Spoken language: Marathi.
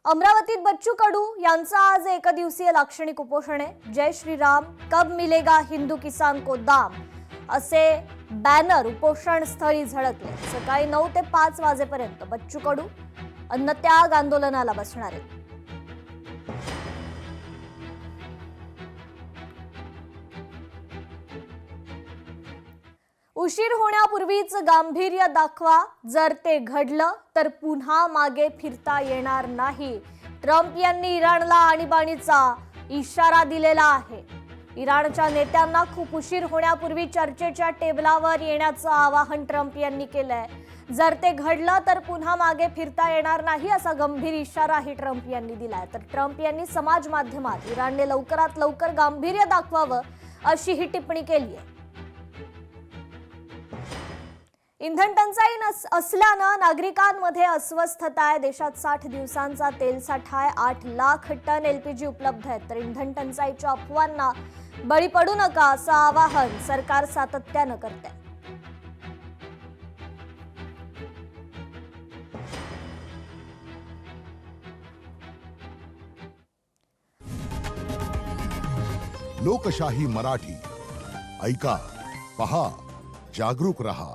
अमरावतीत बच्चू कडू यांचा आज एकदिवसीय लाक्षणिक उपोषण आहे। जय श्रीराम, कब मिलेगा हिंदू किसान को दाम असे बॅनर उपोषण स्थळी झळकले। सकाळी 9 ते 5 वाजेपर्यंत बच्चू कडू अन्नत्याग आंदोलनाला बसणार आहेत। उशीर होण्यापूर्वीच गांभीर्य दाखवा, जर ते घडलं तर पुन्हा मागे फिरता येणार नाही। ट्रम्प यांनी इराणला आणीबाणीचा इशारा दिलेला आहे। इराणच्या नेत्यांना खूप उशीर होण्यापूर्वी चर्चेच्या टेबलावर येण्याचं आवाहन ट्रम्प यांनी केलंय। जर ते घडलं तर पुन्हा मागे फिरता येणार नाही असा गंभीर इशाराही ट्रम्प यांनी दिलाय। तर ट्रम्प यांनी समाज माध्यमात इराणने लवकरात लवकर गांभीर्य दाखवावं अशी ही टिप्पणी केली आहे। इंधन टंचाई असल्यानं नागरिकांमध्ये अस्वस्थता आहे। देशात 60 दिवसांचा तेल साठा आहे। 8 लाख टन एलपीजी उपलब्ध आहेत। तर इंधन टंचाईच्या अफवांना बळी पडू नका असं आवाहन सरकार सातत्यानं करते। लोकशाही मराठी ऐका, पहा, जागरूक रहा।